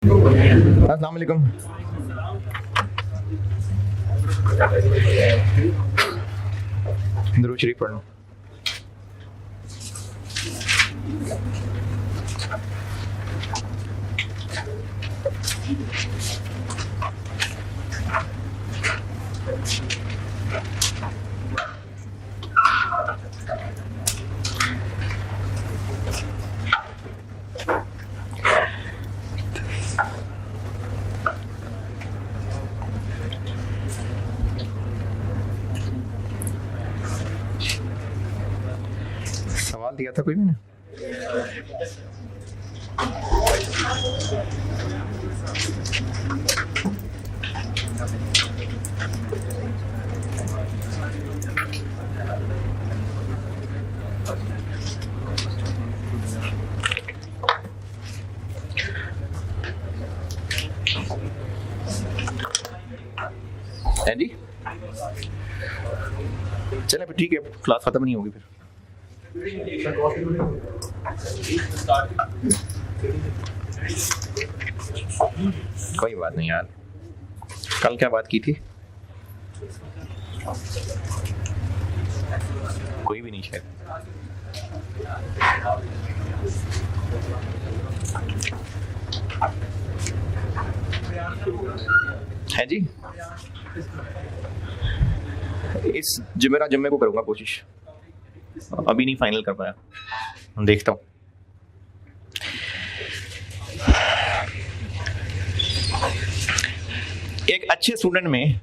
अस्सलाम वालेकुम। दुरूद शरीफ पढ़ना। सवाल दिया था कोई मैंने? है जी, चले फिर ठीक है, क्लास खत्म नहीं होगी फिर। कोई बात नहीं यार, कल क्या बात की थी? कोई भी नहीं शायद। है जी, इस जुम्मे को करूंगा कोशिश, अभी नहीं फाइनल कर पाया, देखता हूं। एक अच्छे स्टूडेंट में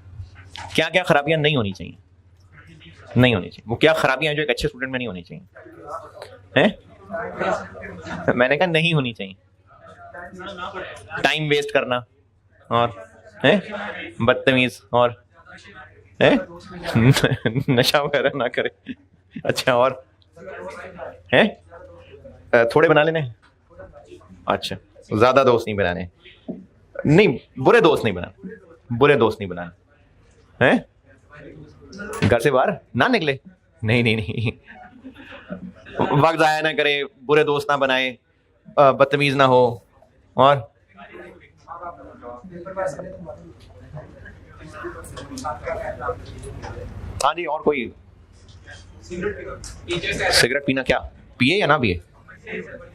क्या क्या खराबियां नहीं होनी चाहिए? नहीं होनी चाहिए। वो क्या खराबियां हैं जो एक अच्छे स्टूडेंट में नहीं होनी चाहिए? हैं? मैंने कहा नहीं होनी चाहिए। टाइम वेस्ट करना, और है बदतमीज, और है नशा वगैरह ना करे। अच्छा, और है थोड़े बना लेने। अच्छा, ज्यादा दोस्त नहीं बनाने, नहीं बुरे दोस्त नहीं बनाने, बुरे दोस्त नहीं बनाने हैं। घर से बाहर ना निकले, नहीं नहीं नहीं, वक्त जाया ना करे, बुरे दोस्त ना बनाए, बदतमीज ना हो, और हाँ जी, और कोई? सिगरेट पीना, क्या पिए या ना पिए?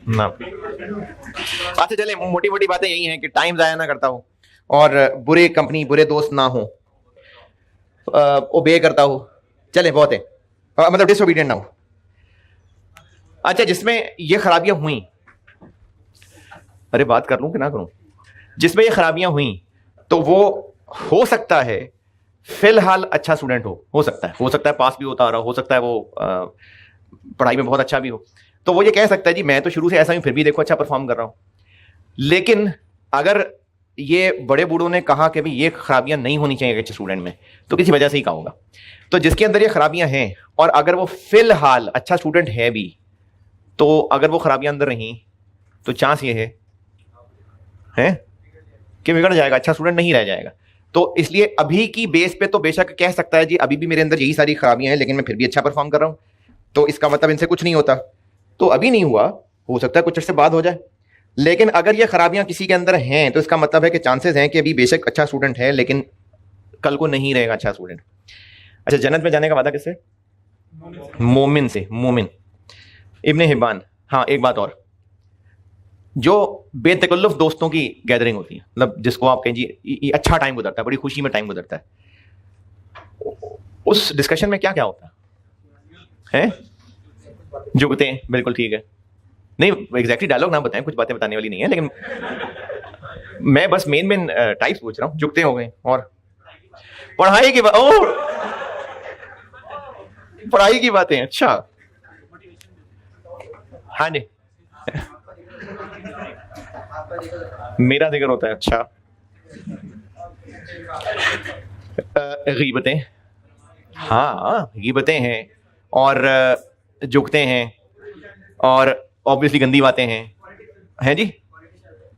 ना पिए। अच्छा चले, मोटी मोटी बातें यही हैं कि टाइम जाया ना करता हूँ, और बुरे कंपनी, बुरे दोस्त ना हो, ओबे करता हूँ, चले बहुत है, मतलब डिसोबीडियंट ना हो। अच्छा, जिसमें ये खराबियां हुई, अरे बात कर लूं कि ना करूं, जिसमें ये खराबियां हुई तो वो हो सकता है फिलहाल अच्छा स्टूडेंट हो सकता है पास भी होता आ रहा हो सकता है वो पढ़ाई में बहुत अच्छा भी हो, तो वो ये कह सकता है जी मैं तो शुरू से ऐसा हूं, फिर भी देखो अच्छा परफॉर्म कर रहा हूं। लेकिन अगर ये बड़े बूढ़ों ने कहा कि भाई ये खराबियां नहीं होनी चाहिए अच्छे स्टूडेंट में, तो किसी वजह से ही कहा होगा। तो जिसके अंदर ये खराबियां हैं, और अगर वो फिलहाल अच्छा स्टूडेंट है भी, तो अगर वो खराबियां अंदर रही तो चांस ये है कि बिगड़ जाएगा, अच्छा स्टूडेंट नहीं रह जाएगा। तो इसलिए अभी की बेस पे तो बेशक कह सकता है जी अभी भी मेरे अंदर यही सारी खराबियां हैं, लेकिन मैं फिर भी अच्छा परफॉर्म कर रहा हूं, तो इसका मतलब इनसे कुछ नहीं होता। तो अभी नहीं हुआ, हो सकता है कुछ अर्से बाद हो जाए। लेकिन अगर ये खराबियां किसी के अंदर हैं, तो इसका मतलब है कि चांसेस हैं कि अभी बेशक अच्छा स्टूडेंट है, लेकिन कल को नहीं रहेगा अच्छा स्टूडेंट। अच्छा, जन्नत में जाने का वादा किससे? मोमिन से। मोमिन इब्ने हिब्बान। हाँ, एक बात और, जो बेतकल्लुफ दोस्तों की गैदरिंग होती है, मतलब जिसको आप कहें जी ये अच्छा टाइम गुजरता है, बड़ी खुशी में टाइम गुजरता है, उस डिस्कशन में क्या क्या होता है? झुकते हैं, बिल्कुल ठीक है। नहीं एग्जैक्टली डायलॉग ना बताएं, कुछ बातें बताने वाली नहीं है, लेकिन मैं बस मेन टाइप्स पूछ रहा हूँ। झुकते हो गए, और पढ़ाई की बात, पढ़ाई की बातें, अच्छा हाँ जी मेरा जिक्र होता है, अच्छा। गीबतें, हाँ गीबतें हैं, और झुकते हैं, और ऑब्वियसली गंदी बातें हैं जी।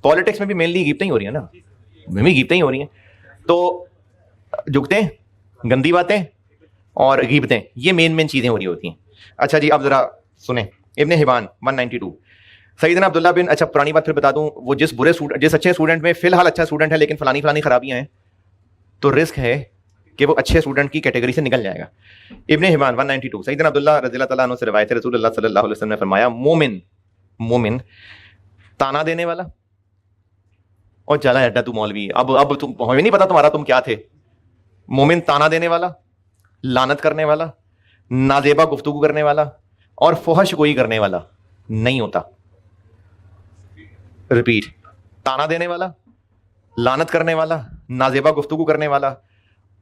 पॉलिटिक्स में भी मेनली गीबतें ही हो रही है ना, में भी गीबतें ही हो रही हैं। तो झुकते हैं, गंदी बातें और गीबतें, ये मेन चीजें हो रही होती हैं। अच्छा जी, अब जरा सुने, इब्ने हिब्बान 192, सईदना अब्दुल्ला बिन, अच्छा पुरानी बात फिर बता दूं, वो जिस अच्छे स्टूडेंट में फिलहाल अच्छा स्टूडेंट है लेकिन फलानी फलानी खराबियां हैं, तो रिस्क है कि वो अच्छे स्टूडेंट की कैटेगरी से निकल जाएगा। इब्ने हिबान 192, सईदना अब्दुल्ला रज़ियल्लाहु तआला अन्हु से रिवायत है, रसूलुल्लाह सल्लल्लाहु अलैहि वसल्लम ने फरमाया, मोमिन ताना देने वाला, और चला अड्डा तू मौलवी, अब तुम हमें नहीं पता तुम्हारा तुम क्या थे। मोमिन ताना देने वाला, लानत करने वाला, नाजेबा गुफ्तगू करने वाला और फहश गोई करने वाला नहीं होता। रिपीट, ताना देने वाला, लानत करने वाला, नाजेबा गुफ्तगू करने वाला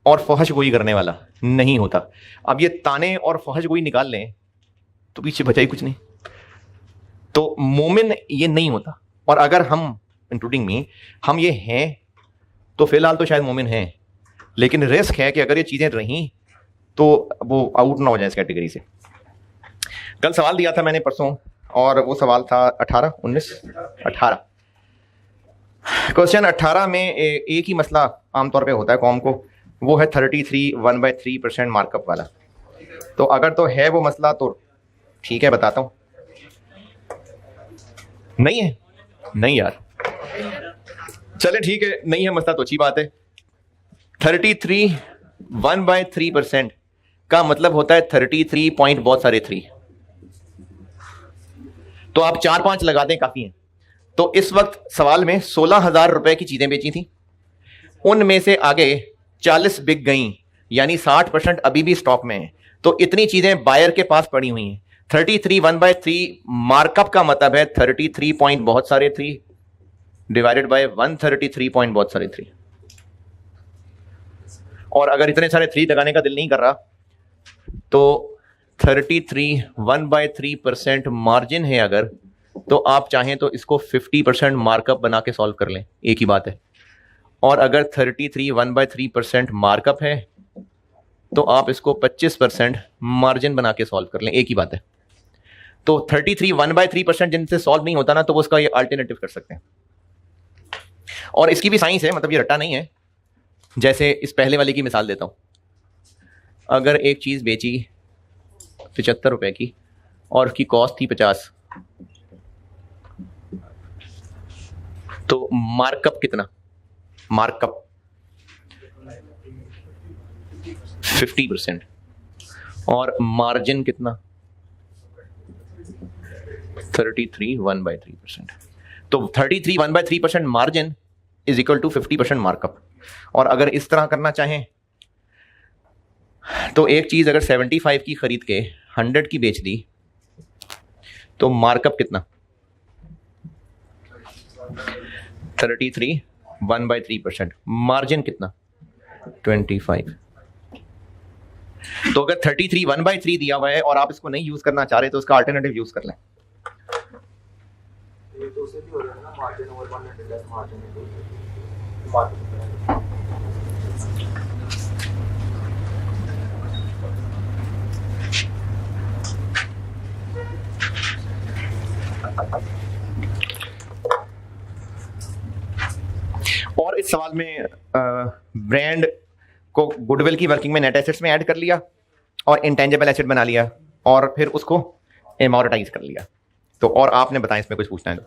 और फहश गोई करने वाला नहीं होता। अब ये ताने और फहश गोई निकाल लें तो पीछे बचा ही कुछ नहीं। तो मोमिन ये नहीं होता, और अगर हम इंक्लूडिंग मी हम ये हैं तो फिलहाल तो शायद मोमिन हैं, लेकिन रिस्क है कि अगर ये चीजें रहीं तो वो आउट ना हो जाए इस कैटेगरी से। कल सवाल दिया था मैंने परसों, और वो सवाल था 18 क्वेश्चन 18 में एक ही मसला आमतौर पे होता है कौम को, वो है 33 1/3% मार्कअप वाला। तो अगर तो है वो मसला तो ठीक है, बताता हूं। नहीं है? नहीं यार, चले ठीक है, नहीं है मसला तो अच्छी बात है। 33 1/3% का मतलब होता है 33 पॉइंट बहुत सारे 3, तो आप 4-5 लगा दें, काफी हैं। तो इस वक्त सवाल में 16,000 रुपए की चीजें बेची थी, उनमें से आगे 40 बिक गई, यानी 60% अभी भी स्टॉक में है। तो इतनी चीजें बायर के पास पड़ी हुई हैं। 33 1/3 मार्कअप का मतलब है 33 पॉइंट बहुत सारे 3 डिवाइडेड बाय 133 पॉइंट बहुत सारे 3। और अगर इतने सारे 3 लगाने का दिल नहीं कर रहा तो 33 1/3% मार्जिन है अगर, तो आप चाहें तो इसको 50% मार्कअप बना के सॉल्व कर लें, एक ही बात है। और अगर 33 1/3% मार्कअप है तो आप इसको 25% मार्जिन बना के सॉल्व कर लें, एक ही बात है। तो 33 1/3% जिनसे सॉल्व नहीं होता ना, तो वो उसका ये अल्टरनेटिव कर सकते हैं। और इसकी भी साइंस है, मतलब ये रट्टा नहीं है। जैसे इस पहले वाले की मिसाल देता हूं, अगर एक चीज बेची 75 रुपए की और उसकी कॉस्ट थी 50, तो मार्कअप कितना? मार्कअप 50% और मार्जिन कितना? 33 1/3%। तो 33 1/3% margin is equal to 50% markup. और अगर इस तरह करना चाहें तो एक चीज अगर 75 की खरीद के 100 की बेच दी तो मार्कअप कितना? 33 1/3%, मार्जिन कितना? 25। तो अगर 33 1/3 दिया हुआ है और आप इसको नहीं यूज करना चाह रहे तो उसका अल्टरनेटिव यूज कर लें। तो उसे भी हो रहा है ना, मार्जिन ओवर 100 लेस मार्जिन और इस सवाल में ब्रांड को गुडविल की वर्किंग में नेट एसेट्स में ऐड कर लिया और इंटेंजिबल एसेट बना लिया और फिर उसको एमोर्टाइज कर लिया। तो और आपने बताया इसमें कुछ पूछना है तो?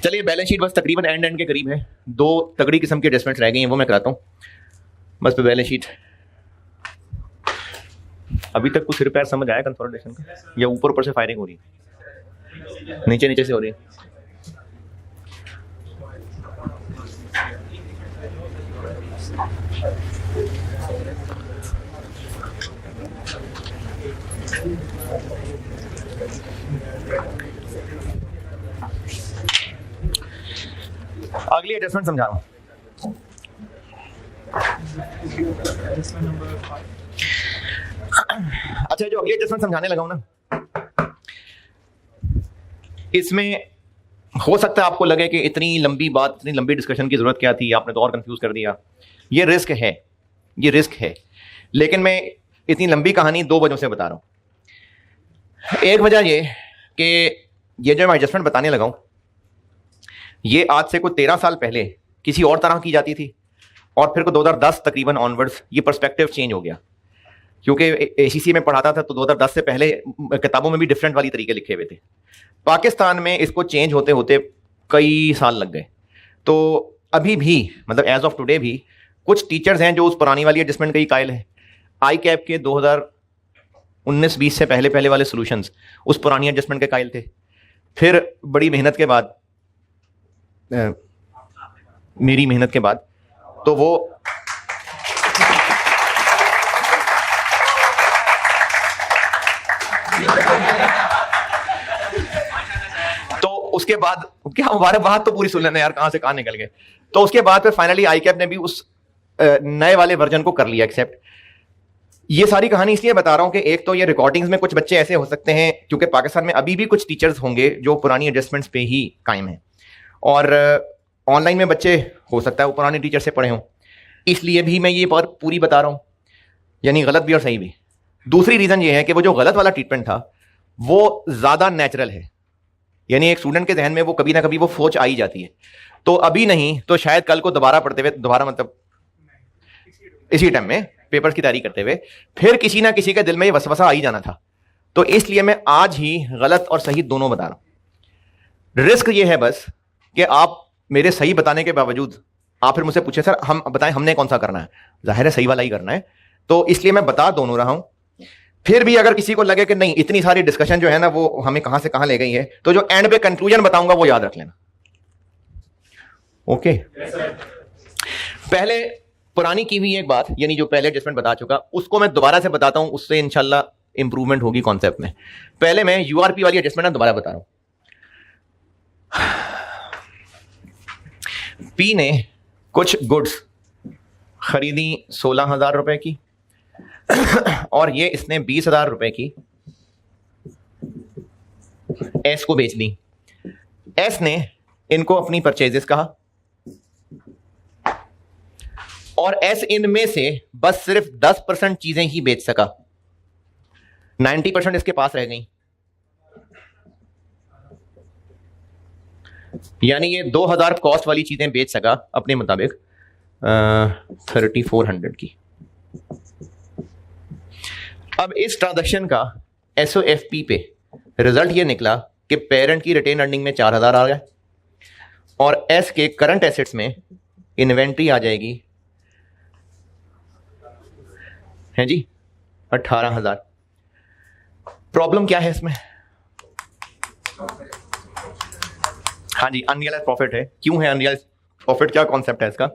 चलिए, बैलेंस शीट बस तकरीबन एंड के करीब है। 2 तगड़ी किस्म के एडजस्टमेंट्स रह गई हैं, वो मैं कराता हूं बस पे। बैलेंस शीट अभी तक कुछ रिपेयर समझ आया कंसोलिडेशन का, या ऊपर से फायरिंग हो रही है, नीचे से हो रही है? अगली एडजस्टमेंट समझा रहा हूं। अच्छा, जो अगली एडजस्टमेंट समझाने लगा हूं ना, इसमें हो सकता है आपको लगे कि इतनी लंबी बात, इतनी लंबी डिस्कशन की जरूरत क्या थी, आपने तो और कंफ्यूज कर दिया। ये रिस्क है, ये रिस्क है। लेकिन मैं इतनी लंबी कहानी 2 वजहों से बता रहा हूं। एक वजह ये कि ये जो मैं एडजस्टमेंट बताने लगा हूं, ये आज से कोई 13 साल पहले किसी और तरह की जाती थी, और फिर को 2010 तकरीबन ऑनवर्ड्स ये पर्सपेक्टिव चेंज हो गया। क्योंकि एसीसी में पढ़ाता था तो 2010 से पहले किताबों में भी डिफरेंट वाली तरीके लिखे हुए थे। पाकिस्तान में इसको चेंज होते होते कई साल लग गए। तो अभी भी मतलब एज ऑफ टुडे भी कुछ टीचर्स हैं जो उस पुरानी वाली एडजस्टमेंट के ही कायल हैं। आई कैप के 2019-20 से पहले पहले वाले सॉल्यूशंस उस पुरानी एडजस्टमेंट के कायल थे। फिर बड़ी मेहनत के बाद, मेरी मेहनत के बाद, तो वो उसके बाद क्या हमारे बात तो पूरी सुन लेना यार, कहां से कहां निकल गए। तो उसके बाद फिर फाइनली आई कैप ने भी उस नए वाले वर्जन को कर लिया एक्सेप्ट। ये सारी कहानी इसलिए बता रहा हूं कि एक तो ये रिकॉर्डिंग्स में कुछ बच्चे ऐसे हो सकते हैं, क्योंकि पाकिस्तान में अभी भी कुछ टीचर्स होंगे जो पुरानी एडजस्टमेंट्स पे ही कायम हैं, और ऑनलाइन में बच्चे हो सकता है वो पुराने टीचर से पढ़े हों, इसलिए भी मैं ये बात पूरी बता रहा हूं, यानी गलत भी और सही भी। दूसरी रीजन ये है कि वो जो गलत वाला ट्रीटमेंट था वो ज्यादा नेचुरल है, यानी एक स्टूडेंट के जहन में वो कभी ना कभी वो सोच आ ही जाती है। तो अभी नहीं तो शायद कल को दोबारा पढ़ते हुए, दोबारा मतलब इसी टाइम में पेपर्स की तैयारी करते हुए फिर किसी ना किसी के दिल में ये वसवसा आ ही जाना था। तो इसलिए मैं आज ही गलत और सही दोनों बता रहा हूं। रिस्क ये है बस कि आप मेरे सही बताने के बावजूद आप फिर मुझसे पूछे सर हम बताएं हमने कौन सा करना है, जाहिर है सही वाला ही करना है। तो इसलिए मैं बता दोनों रहा हूं। फिर भी अगर किसी को लगे कि नहीं इतनी सारी डिस्कशन जो है ना वो हमें कहां से कहां ले गई है, तो जो एंड पे कंक्लूजन बताऊंगा वो याद रख लेना। ओके पहले पुरानी की हुई एक बात, यानी जो पहले एडजस्टमेंट बता चुका उसको मैं दोबारा से बताता हूं, उससे इंशाल्लाह इंप्रूवमेंट होगी कॉन्सेप्ट में। पहले मैं यूआरपी वाली एडजस्टमेंट दोबारा बता रहा हूं। पी ने कुछ गुड्स खरीदी 16,000 रुपए की और ये इसने 20,000 रुपए की एस को बेच दी। एस ने इनको अपनी परचेजेस कहा और एस इनमें से बस सिर्फ 10% चीजें ही बेच सका, 90% इसके पास रह गई। यानी ये 2,000 कॉस्ट वाली चीजें बेच सका अपने मुताबिक 3,400 की। अब इस ट्रांजैक्शन का SOFP पे रिजल्ट ये निकला कि पेरेंट की रिटेन अर्निंग में 4,000 आ गया और एस के करंट एसेट्स में इन्वेंट्री आ जाएगी है जी 18,000। प्रॉब्लम क्या है इसमें? हाँ जी अनरियलाइज्ड प्रॉफिट है। क्यों है अनरियलाइज्ड प्रॉफिट, क्या कॉन्सेप्ट है इसका?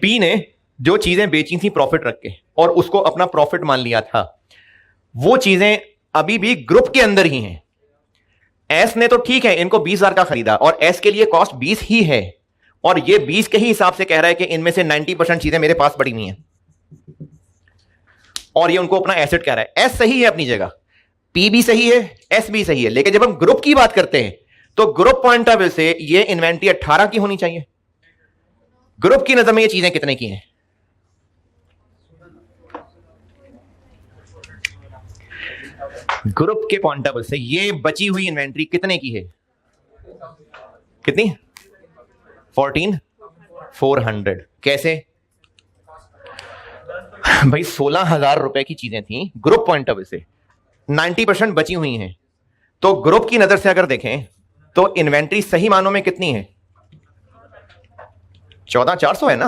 पी ने जो चीजें बेची थी प्रॉफिट रख के और उसको अपना प्रॉफिट मान लिया था, वो चीजें अभी भी ग्रुप के अंदर ही हैं। एस ने तो ठीक है इनको 20,000 का खरीदा और एस के लिए कॉस्ट 20 ही है और ये 20 के ही हिसाब से कह रहा है कि इनमें से 90% चीजें मेरे पास पड़ी हुई हैं और ये उनको अपना एसेट कह रहा है। एस सही है अपनी जगह, पी भी सही है, एस भी सही है, लेकिन जब हम ग्रुप की बात करते हैं तो ग्रुप पॉइंट ऑफ व्यू से ये इन्वेंट्री 18 की होनी चाहिए। ग्रुप की नजर में ये चीजें कितने की हैं? ग्रुप के पॉइंट ऑफ व्यू से ये बची हुई इन्वेंट्री कितने की है? कितनी? 14,400। कैसे भाई? 16,000 रुपए की चीजें थी ग्रुप पॉइंट ऑफ व्यू से, 90% बची हुई हैं। तो ग्रुप की नजर से अगर देखें तो इन्वेंट्री सही मानों में कितनी है? 14,400 है ना?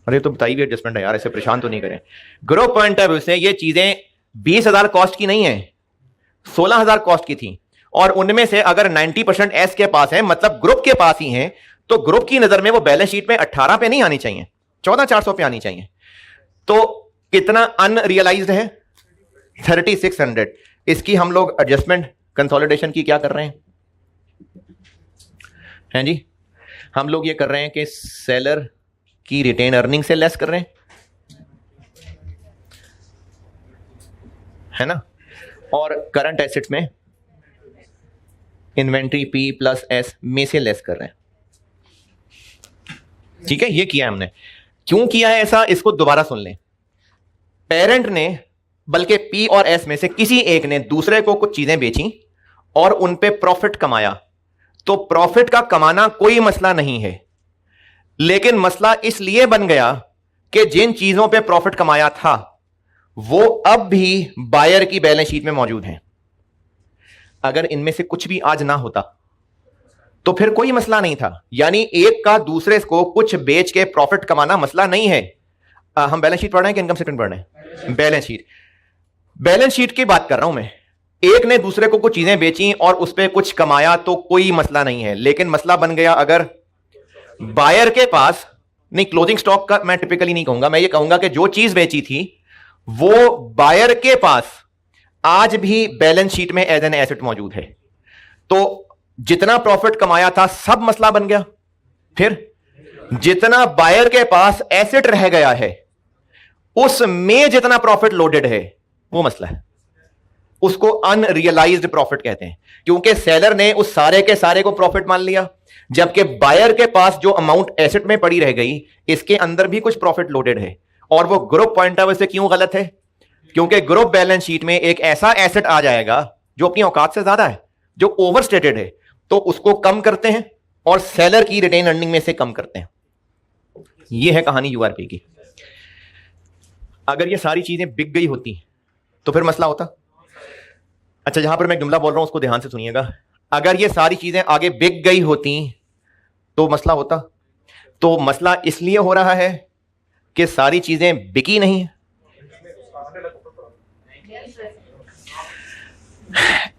अरे तो बताइए एडजस्टमेंट है यार, ऐसे परेशान तो नहीं करें। ग्रुप पॉइंट ऑफ व्यू से ये चीजें 20,000 कॉस्ट की नहीं है, 16,000 कॉस्ट की थी और उनमें से अगर 90% एस के पास है मतलब ग्रुप के पास ही है, तो ग्रुप की नजर में वो बैलेंस शीट में 18 पे नहीं आनी चाहिए, 14,400 पे आनी चाहिए। तो कितना अनरियलाइज्ड है? 3,600। इसकी हम लोग एडजस्टमेंट कंसोलिडेशन की क्या कर रहे हैं जी? हम लोग ये कर रहे हैं कि सेलर की रिटेन अर्निंग से लेस कर रहे हैं, है ना, और करंट एसेट्स में इन्वेंट्री पी प्लस एस में से लेस कर रहे हैं। ठीक है, ये किया है हमने। क्यों किया है ऐसा, इसको दोबारा सुन लें। पेरेंट ने बल्कि पी और एस में से किसी एक ने दूसरे को कुछ चीजें बेची और उन पे प्रॉफिट कमाया, तो प्रॉफिट का कमाना कोई मसला नहीं है, लेकिन मसला इसलिए बन गया कि जिन चीजों पे प्रॉफिट कमाया था वो अब भी बायर की बैलेंस शीट में मौजूद हैं। अगर इनमें से कुछ भी आज ना होता तो फिर कोई मसला नहीं था, यानी एक का दूसरे को कुछ बेच के प्रॉफिट कमाना मसला नहीं है। हम बैलेंस शीट पढ़ रहे हैं कि इनकम स्टेटमेंट पढ़ रहे हैं? Balance sheet. बैलेंस शीट की बात कर रहा हूं मैं। एक ने दूसरे को कुछ चीजें बेची और उस पर कुछ कमाया तो कोई मसला नहीं है, लेकिन मसला बन गया अगर बायर के पास नहीं, क्लोजिंग स्टॉक का मैं टिपिकली नहीं कहूंगा, मैं ये कहूंगा कि जो चीज बेची थी वो बायर के पास आज भी बैलेंस शीट में एज एन एसेट मौजूद है, तो जितना प्रॉफिट कमाया था सब मसला बन गया। फिर जितना बायर के पास एसेट रह गया है उसमें जितना प्रॉफिट लोडेड है वो मसला है, उसको अनरियलाइज्ड प्रॉफिट कहते हैं, क्योंकि सेलर ने उस सारे के सारे को प्रॉफिट मान लिया, जबकि बायर के पास जो अमाउंट एसेट में पड़ी रह गई इसके अंदर भी कुछ प्रॉफिट लोडेड है। और वो ग्रुप पॉइंट ऑफ व्यू से क्यों गलत है? क्योंकि ग्रुप बैलेंस शीट में एक ऐसा एसेट आ जाएगा जो अपनी औकात से ज्यादा है, जो ओवरस्टेटेड है, तो उसको कम करते हैं और सेलर की रिटेन अर्निंग में से कम करते हैं। यह है कहानी यूआरपी की। अगर ये सारी चीजें बिक गई होती तो फिर मसला होता। अच्छा, जहां पर मैं जुमला बोल रहा हूं उसको ध्यान से सुनिएगा। अगर ये सारी चीजें आगे बिक गई होती तो मसला होता। तो मसला इसलिए हो रहा है कि सारी चीजें बिकी नहीं है।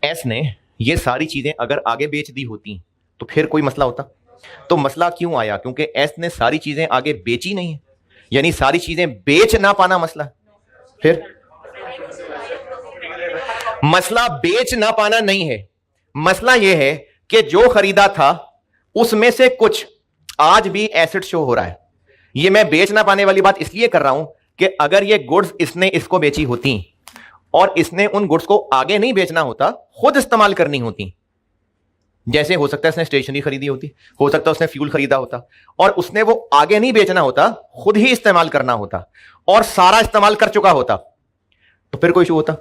एस ने ये सारी चीजें अगर आगे बेच दी होती तो फिर कोई मसला होता। तो मसला क्यों आया? क्योंकि एस ने सारी चीजें आगे बेची नहीं है, यानी सारी चीजें बेच ना पाना मसला। फिर मसला बेच ना पाना नहीं है, मसला यह है कि जो खरीदा था उसमें से कुछ आज भी एसेट शो हो रहा है। यह मैं बेच ना पाने वाली बात इसलिए कर रहा हूं कि अगर ये गुड्स इसने इसको बेची होती और इसने उन गुड्स को आगे नहीं बेचना होता, खुद इस्तेमाल करनी होती, जैसे हो सकता है उसने स्टेशनरी खरीदी होती, हो सकता है उसने फ्यूल खरीदा होता, और उसने वो आगे नहीं बेचना होता, खुद ही इस्तेमाल करना होता और सारा इस्तेमाल कर चुका होता, तो फिर कोई इशू होता।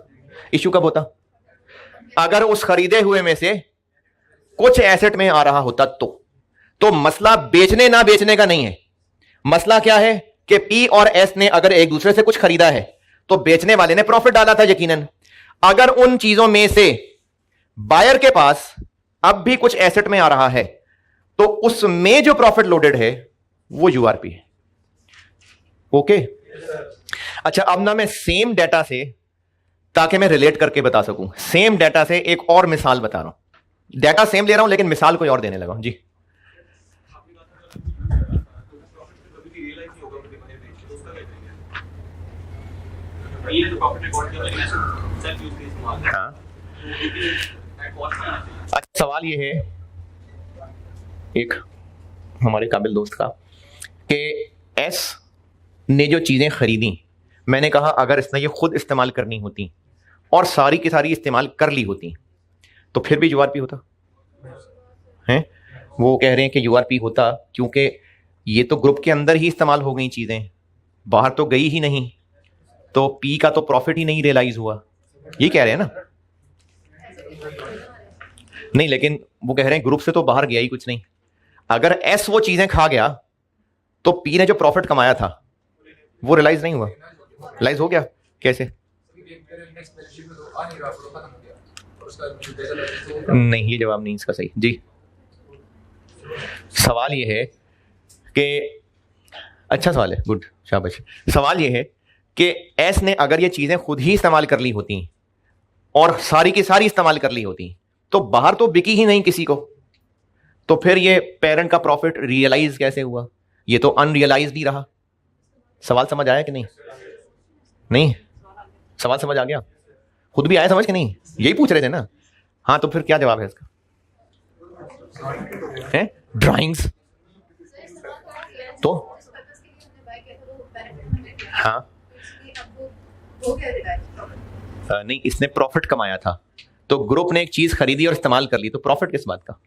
इशू कब होता? अगर उस खरीदे हुए में से कुछ एसेट में आ रहा होता तो मसला बेचने ना बेचने का नहीं है। मसला क्या है कि पी और एस ने अगर एक दूसरे से कुछ खरीदा है तो बेचने वाले ने प्रॉफिट डाला था यकीनन। अगर उन चीजों में से बायर के पास अब भी कुछ एसेट में आ रहा है तो उसमें जो प्रॉफिट लोडेड है वो यूआरपी है। ओके, अच्छा, अब ना मैं सेम डाटा से, ताकि मैं रिलेट करके बता सकूं, सेम डाटा से एक और मिसाल बता रहा हूं। डाटा सेम ले रहा हूं लेकिन मिसाल कोई और देने लगा हूं। जी, हाँ। अच्छा, सवाल ये है एक हमारे काबिल दोस्त का कि एस ने जो चीजें खरीदी, मैंने कहा अगर इसने ये खुद इस्तेमाल करनी होती और सारी की सारी इस्तेमाल कर ली होती तो फिर भी यूआरपी होता है। वो कह रहे हैं कि यूआरपी होता क्योंकि ये तो ग्रुप के अंदर ही इस्तेमाल हो गई चीजें, बाहर तो गई ही नहीं, तो पी का तो प्रॉफिट ही नहीं रियलाइज हुआ, ये कह रहे हैं ना? नहीं, लेकिन वो कह रहे हैं ग्रुप से तो बाहर गया ही कुछ नहीं। अगर एस वो चीजें खा गया तो पी ने जो प्रॉफिट कमाया था वो रियलाइज नहीं हुआ। रियलाइज हो गया कैसे? नहीं, ये जवाब नहीं इसका सही। जी, सवाल ये है कि, अच्छा सवाल है, गुड, शाबाश। सवाल ये है कि एस ने अगर ये चीजें खुद ही इस्तेमाल कर ली होती और सारी की सारी इस्तेमाल कर ली होती तो बाहर तो बिकी ही नहीं किसी को, तो फिर ये पेरेंट का प्रॉफिट रियलाइज कैसे हुआ? ये तो अनरियलाइज ही रहा। सवाल समझ आया कि नहीं? नहीं, सवाल समझ आ गया? खुद भी आया समझ कि नहीं? यही पूछ रहे थे ना? हाँ, तो फिर क्या जवाब है इसका? है ड्राइंग्स तो हाँ, नहीं, इसने प्रॉफिट कमाया था तो ग्रुप ने एक चीज खरीदी और इस्तेमाल कर ली, तो प्रॉफिट किस बात का?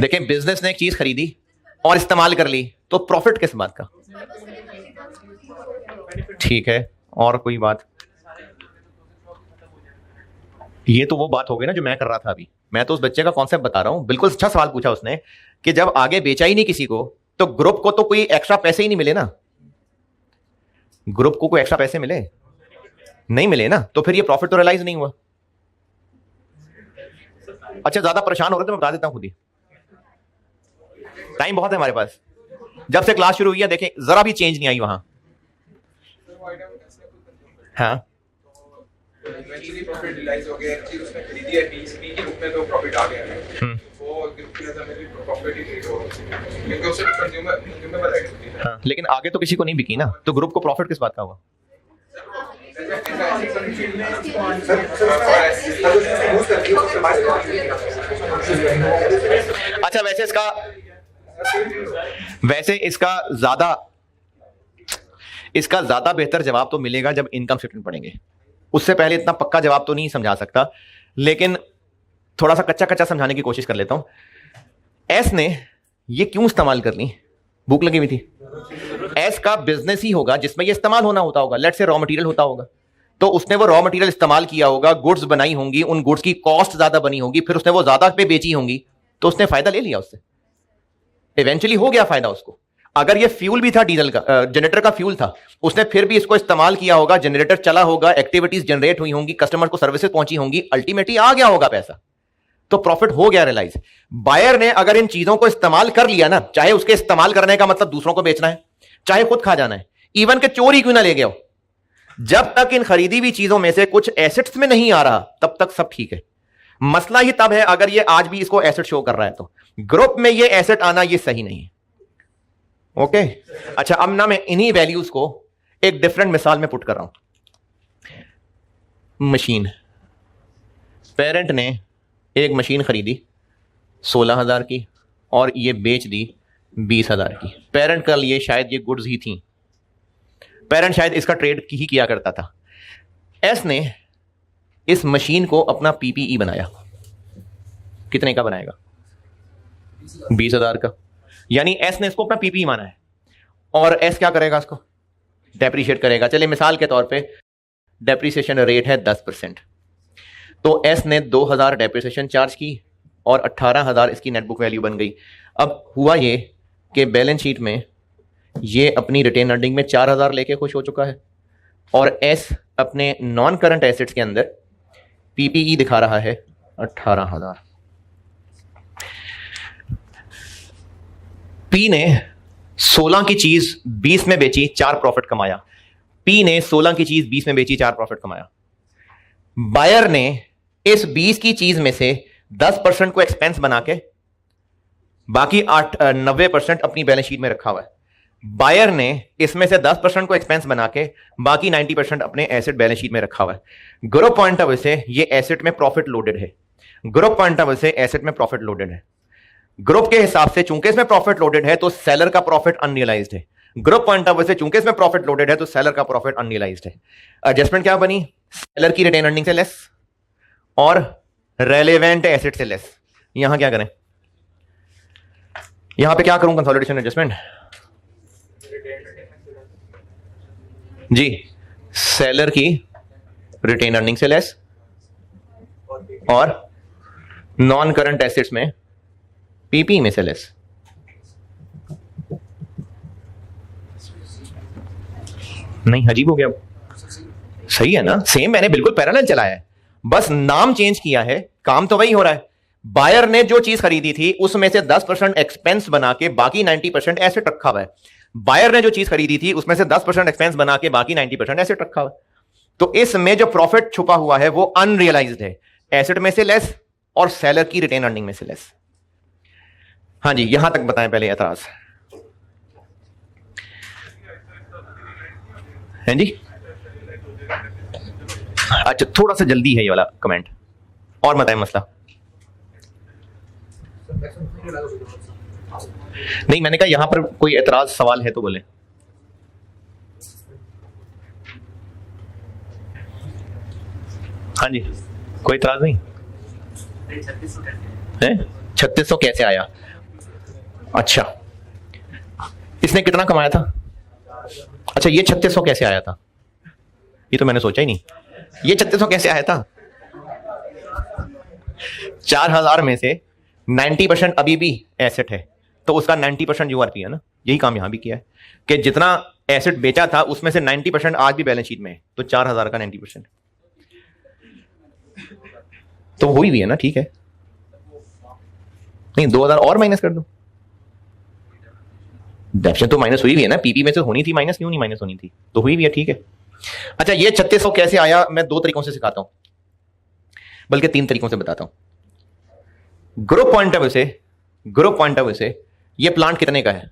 देखें, बिजनेस ने एक चीज खरीदी और इस्तेमाल कर ली तो प्रॉफिट किस बात का? ठीक है, और कोई बात? ये तो वो बात हो गई ना जो मैं कर रहा था अभी। मैं तो उस बच्चे का कॉन्सेप्ट बता रहा हूं। बिल्कुल अच्छा सवाल पूछा उसने कि जब आगे बेचा ही नहीं किसी को तो ग्रुप को तो कोई एक्स्ट्रा पैसे ही नहीं मिले ना, ग्रुप को कोई एक्स्ट्रा पैसे मिले? नहीं मिले ना, तो फिर ये प्रॉफिट तो रियलाइज नहीं हुआ। अच्छा, ज्यादा परेशान हो रहे तो मैं बता देता हूं खुद ही, टाइम बहुत है हमारे पास। जब से क्लास शुरू हुई है देखें जरा भी चेंज नहीं आई वहां। हाँ प्रॉफिट रियलाइज हो गया, चीज उसने खरीदी है पी के रूप में, तो प्रॉफिट आ गया है। वो ग्रुप के अंदर में भी प्रॉफिट ही हो क्योंकि उससे कंज्यूमर राइट होती है। हाँ, लेकिन आगे तो किसी को नहीं बिकी ना, तो ग्रुप को प्रॉफिट किस बात का हुआ? अच्छा, वैसे इसका ज्यादा बेहतर जवाब तो मिलेगा जब इनकम स्टेटमेंट पढ़ेंगे। उससे पहले इतना पक्का जवाब तो नहीं समझा सकता, लेकिन थोड़ा सा कच्चा कच्चा समझाने की कोशिश कर लेता हूं। एस ने ये क्यों इस्तेमाल कर ली? भूख लगी हुई थी। एस का बिजनेस ही होगा जिसमें ये इस्तेमाल होता होगा। लेट्स से रॉ मटेरियल होता होगा, तो उसने वो रॉ मटेरियल इस्तेमाल किया होगा, गुड्स बनाई होंगी, उन गुड्स की कॉस्ट ज्यादा बनी होगी, फिर उसने वो ज्यादा पे बेची होंगी, तो उसने फायदा ले लिया उससे, इवेंचुअली हो गया फायदा उसको। अगर ये फ्यूल भी था, डीजल का जनरेटर का फ्यूल था, उसने फिर भी इसको इस्तेमाल किया होगा, जनरेटर चला होगा, एक्टिविटीज जनरेट हुई होंगी, कस्टमर को सर्विसेज पहुंची होंगी, अल्टीमेटली आ गया होगा पैसा, तो प्रॉफिट हो गया रियलाइज। बायर ने अगर इन चीजों को इस्तेमाल कर लिया ना, चाहे उसके इस्तेमाल करने का मतलब दूसरों को बेचना है, चाहे खुद खा जाना है, इवन के चोरी क्यों ना ले गया हो, जब तक इन खरीदी हुई चीजों में से कुछ एसेट्स में नहीं आ रहा तब तक सब ठीक है। मसला ही तब है अगर ये आज भी इसको एसेट शो कर रहा है, तो ग्रुप में ये एसेट आना ये सही नहीं है। ओके अच्छा, अब ना मैं इन्हीं वैल्यूज को एक डिफरेंट मिसाल में पुट कर रहा हूं। मशीन, पेरेंट ने एक मशीन खरीदी 16,000 की और ये बेच दी 20,000 की। पेरेंट का लिए शायद ये गुड्स ही थी, पेरेंट शायद इसका ट्रेड ही किया करता था। एस ने इस मशीन को अपना पीपीई बनाया। कितने का बनाएगा? 20,000 का। यानी एस ने इसको अपना पीपीई माना है, और एस क्या करेगा? इसको डेप्रीशिएट करेगा। चलिए मिसाल के तौर पे डेप्रीसिएशन रेट है 10%, तो एस ने 2,000 डेप्रीसिएशन चार्ज की और 18,000 इसकी नेट बुक वैल्यू बन गई। अब हुआ ये कि बैलेंस शीट में ये अपनी रिटेन अर्निंग में 4,000 लेके खुश हो चुका है, और एस अपने नॉन करंट एसेट्स के अंदर पीपीई दिखा रहा है 18,000। पी ने 16 की चीज 20 में बेची, 4 प्रॉफिट कमाया। पी ने 16 की चीज 20 में बेची, 4 प्रॉफिट कमाया। बायर ने इस 20 की चीज में से 10% को एक्सपेंस बना के बाकी 90% अपनी बैलेंस शीट में रखा हुआ है। बायर ने इसमें से 10% को एक्सपेंस बना के बाकी 90% अपने एसेट बैलेंस शीट में रखा हुआ है। ग्रुप पॉइंट ऑफ व्यू से ये एसेट में प्रॉफिट लोडेड है। ग्रुप पॉइंट ऑफ व्यू से एसेट में प्रॉफिट लोडेड है। ग्रुप के हिसाब से चूंकि इसमें प्रॉफिट लोडेड है तो सेलर का प्रॉफिट अनरियलाइज्ड है। ग्रुप पॉइंट ऑफ व्यू से चूंकि इसमें प्रॉफिट लोडेड है तो सेलर का प्रॉफिट अनरियलाइज्ड है। एडजस्टमेंट क्या बनी? सेलर की रिटेन अर्निंग से लेस और रेलेवेंट एसेट से लेस। यहां क्या करें? यहां पे क्या करूं? कंसोलिडेशन एडजस्टमेंट जी, सेलर की रिटेन अर्निंग से लेस और नॉन करंट एसेट्स में पीपी में से लेस। नहीं, अजीब हो गया। सही है ना? सेम मैंने बिल्कुल पैरेलल चलाया है, बस नाम चेंज किया है, काम तो वही हो रहा है। बायर ने जो चीज खरीदी थी उसमें से 10% एक्सपेंस बना के बाकी 90% एसेट रखा हुआ है। बायर ने जो चीज खरीदी थी उसमें से 10% एक्सपेंस बना के बाकी 90% एसेट रखा हुआ है। तो इसमें जो प्रॉफिट छुपा हुआ है वो अनरियलाइज्ड है, एसेट में से लेस और सेलर की रिटेन अर्निंग में से लेस। हाँ जी, यहां तक बताएं पहले एतराज है जी। अच्छा, थोड़ा सा जल्दी है ये वाला कमेंट, और बताएं मसला। नहीं, मैंने कहा यहां पर कोई एतराज सवाल है तो बोले। हाँ जी, कोई एतराज नहीं है? 3600 कैसे आया? अच्छा, इसने कितना कमाया था? अच्छा, ये 3600 कैसे आया था? ये तो मैंने सोचा ही नहीं। ये 3600 कैसे आया था? 4,000 में से 90% अभी भी एसेट है, तो उसका 90% यूआरपी है ना। यही काम यहां भी किया है कि जितना एसेट बेचा था उसमें से 90% आज भी बैलेंस शीट में है, तो 4000 का 90% तो हुई भी है ना, ठीक है। नहीं 2000 और माइनस कर दो, डेप्शन तो माइनस हुई भी है ना, पीपी में से होनी थी माइनस, क्यों नहीं माइनस होनी थी, तो हुई भी है, ठीक है। अच्छा ये 3600 कैसे आया, मैं 2 तरीकों से सिखाता हूं, बल्कि 3 तरीकों से बताता हूं। ग्रुप पॉइंट ऑफ व्यू से, ग्रुप पॉइंट ऑफ व्यू से ये प्लांट कितने का है,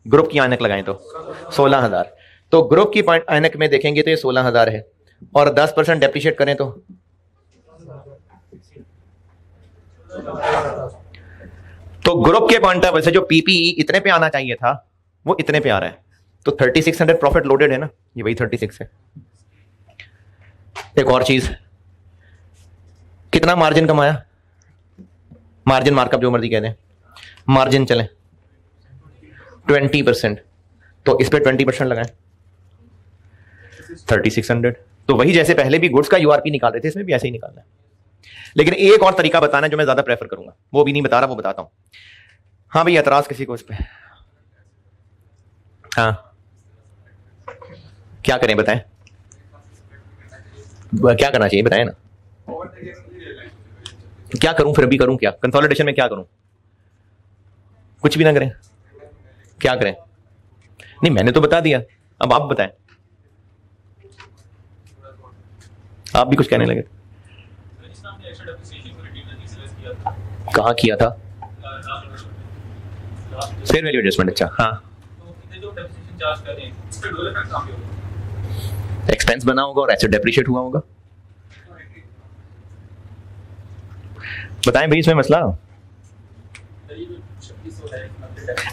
ग्रुप की ऐनक लगाएं तो 16000, तो ग्रुप की ऐनक में देखेंगे तो ये 16000 है, और 10% डेप्रिशिएट करें तो ग्रुप के पॉइंट ऑफ व्यू से जो पीपीई इतने पे आना चाहिए था वो इतने पे आ रहा है, तो 3600 प्रॉफिट लोडेड है ना, ये वही 36 है। एक और चीज, कितना मार्जिन कमाया, मार्जिन मार्कअप जो मर्जी कह दें, मार्जिन चले 20%, तो इस पे 20% लगाएं 3600, तो वही जैसे पहले भी गुड्स का यूआरपी निकाल रहे थे इसमें भी ऐसे ही निकालना है। लेकिन एक और तरीका बताना है जो मैं ज्यादा प्रेफर करूंगा, वो भी नहीं बता रहा, वो बताता हूं। हाँ भाई एतराज किसी को इस पे, हाँ क्या करें बताएं, क्या करना चाहिए बताएं ना, क्या करूं फिर भी करूं क्या, कंसोलिडेशन में क्या करूं, कुछ भी ना करें, क्या करें, नहीं मैंने तो बता दिया, अब आप बताएं, आप भी कुछ कहने लगे। कहाँ किया था, फेयर वैल्यू एडजस्टमेंट, अच्छा हाँ, एक्सपेंस बना होगा और एसेट डेप्रिशिएट हुआ होगा, बताएं भाई इसमें मसला।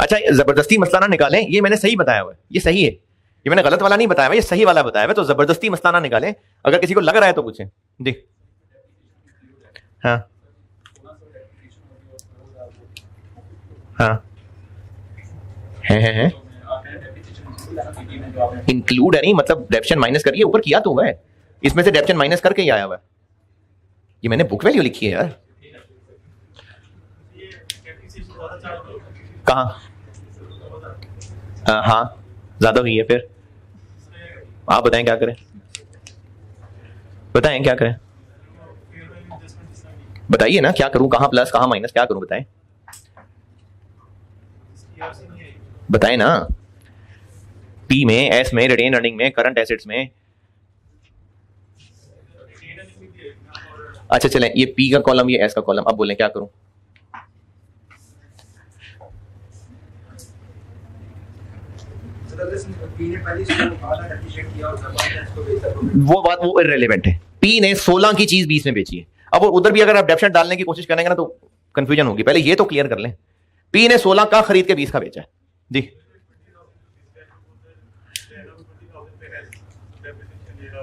अच्छा जबरदस्ती मसला ना निकालें, ये मैंने सही बताया हुआ है, ये सही है, ये मैंने गलत वाला नहीं बताया हुआ, ये सही वाला बताया हुआ, तो जबरदस्ती मसला ना निकालें, अगर किसी को लग रहा है तो पूछें जी। हाँ हाँ है इंक्लूड है नहीं, मतलब डेप्शन माइनस करिए, ऊपर किया तो हुआ है, इसमें से डेप्शन माइनस करके ही आया हुआ है, ये मैंने बुक वैल्यू लिखी है यार, कहाँ, हाँ ज्यादा हुई है, फिर आप बताएं क्या करें, बताएं क्या करें, बताइए ना क्या करूं, कहां प्लस कहां माइनस, क्या करूं बताएं, बताएं ना, पी में, एस में, रिटेन अर्निंग में, करंट एसेट्स में, अच्छा चलें ये पी का कॉलम, ये एस का कॉलम, अब बोलें क्या करूं, वो बात वो इररिलेवेंट है, पी ने 16 की चीज 20 में बेची है, अब उधर भी अगर आप डेप्शन डालने की कोशिश करेंगे ना तो कंफ्यूजन होगी, पहले ये तो क्लियर कर लें, पी ने 16 का खरीद के 20 का बेचा है जी,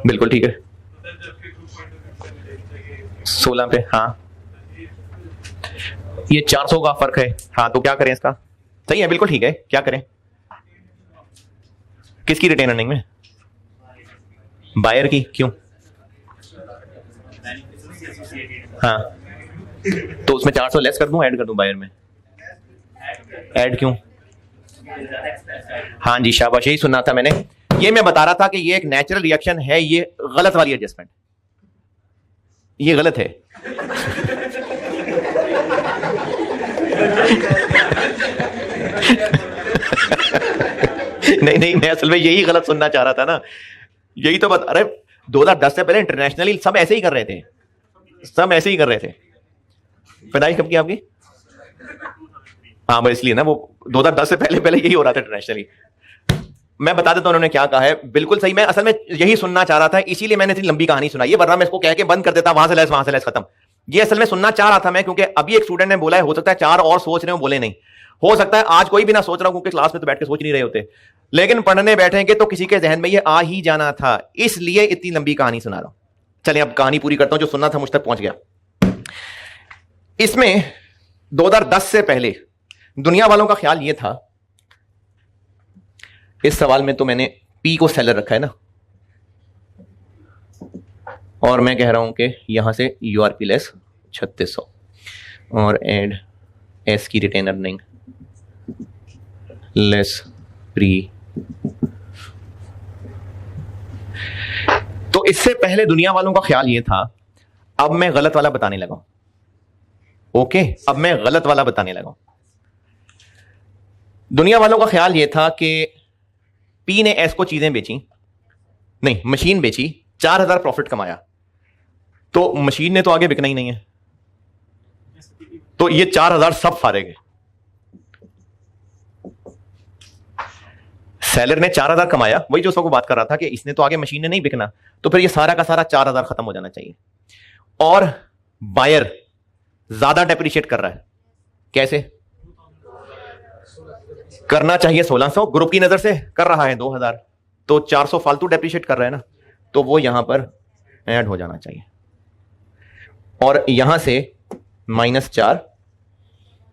बिल्कुल ठीक है 16 पे, हाँ ये 400 का फर्क है, हाँ तो क्या करें इसका, सही है बिल्कुल ठीक है, क्या करें, किसकी रिटेन अर्निंग में, बायर की, क्यों, हाँ तो उसमें 400 लेस कर दूं, ऐड कर दूं बायर में, ऐड क्यों, हाँ जी शाबाश, यही सुनना था मैंने, ये मैं बता रहा था कि ये एक नेचुरल रिएक्शन है, ये गलत वाली एडजस्टमेंट, ये गलत है नहीं मैं असल में यही गलत सुनना चाह रहा था ना, यही तो बता रहे, 2010 से पहले इंटरनेशनली सब ऐसे ही कर रहे थे, सब ऐसे ही कर रहे थे, पैदाइश कब की आपकी, हाँ बस इसलिए ना, वो 2010 से पहले यही हो रहा था इंटरनेशनली, मैं बता देता हूं उन्होंने क्या कहा है, बिल्कुल सही, मैं असल में यही सुनना चाह रहा था, इसीलिए मैंने इतनी लंबी कहानी सुनाई है, वरना मैं इसको कह के बंद कर देता, वहां से लेस खत्म, ये असल में सुनना चाह रहा था मैं, क्योंकि अभी एक स्टूडेंट ने बोला है, हो सकता है 4 और सोच रहे हो, बोले नहीं, हो सकता है आज कोई भी ना सोच रहा हूं, क्योंकि क्लास में तो बैठ के सोच नहीं रहे होते, लेकिन पढ़ने बैठेंगे तो किसी के जहन में ये आ ही जाना था, इसलिए इतनी लंबी कहानी सुना रहा हूं। चलिए अब कहानी पूरी करता हूं, जो सुनना था मुझ तक पहुंच गया। इसमें 2010 से पहले दुनिया वालों का ख्याल ये था, इस सवाल में तो मैंने पी को सेलर रखा है ना, और मैं कह रहा हूं कि यहां से यूआरपी लेस 3600 और एड एस की रिटेन अर्निंग लेस प्री तो इससे पहले दुनिया वालों का ख्याल ये था, अब मैं गलत वाला बताने लगा हूं। ओके, अब मैं गलत वाला बताने लगा हूं। दुनिया वालों का ख्याल यह था कि पी ने एस को चीजें बेची, नहीं मशीन बेची, 4000 प्रॉफिट कमाया, तो मशीन ने तो आगे बिकना ही नहीं है, तो ये 4000 सब फारे गए। सेलर ने 4000 कमाया, वही जो सबको बात कर रहा था कि इसने तो आगे मशीन ने नहीं बिकना, तो फिर ये सारा का सारा 4000 खत्म हो जाना चाहिए। और बायर ज्यादा डेप्रिशिएट कर रहा है, कैसे करना चाहिए? 1600 ग्रुप की नजर से कर रहा है 2000, तो 400 फालतू डेप्रिशिएट कर रहा है ना, तो वो यहां पर ऐड हो जाना चाहिए। और यहां से -4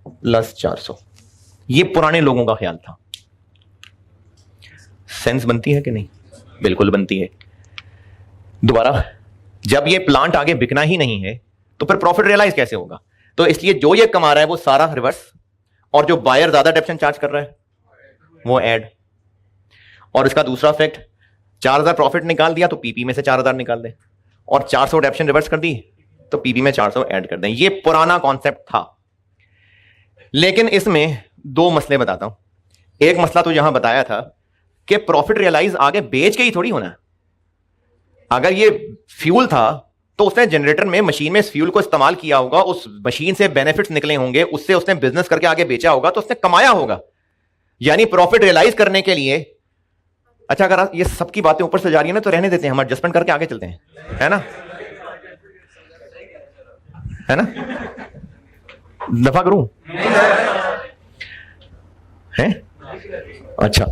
प्लस 400, ये पुराने लोगों का ख्याल था। सेंस बनती है कि नहीं? बिल्कुल बनती है। दोबारा, जब ये प्लांट आगे बिकना ही नहीं है तो फिर प्रॉफिट रियलाइज कैसे होगा? तो इसलिए जो ये कमा रहा है वो सारा रिवर्स, और जो बायर ज्यादा डेप्शन चार्ज कर रहा है वो ऐड। और इसका दूसरा इफेक्ट, 4000 प्रॉफिट निकाल दिया तो पीपी में से 4000 निकाल दें, और 400 डेप्शन रिवर्स कर दी तो पीपी में 400 ऐड कर दें। ये पुराना कॉन्सेप्ट था। लेकिन इसमें दो मसले बताता हूं। एक मसला तो यहां बताया था कि प्रॉफिट रियलाइज आगे बेच के ही थोड़ी होना है। अगर ये फ्यूल था तो उसने जनरेटर में, मशीन में इस फ्यूल को इस्तेमाल किया होगा, उस मशीन से बेनिफिट्स निकले होंगे, उससे उसने बिजनेस करके आगे बेचा होगा, तो उसने कमाया होगा। यानी प्रॉफिट रियलाइज करने के लिए, अच्छा अगर ये सबकी बातें ऊपर से जा रही है ना तो रहने देते हैं, हम एडजस्टमेंट करके आगे चलते हैं, है ना? है ना? दफा करूं है? अच्छा,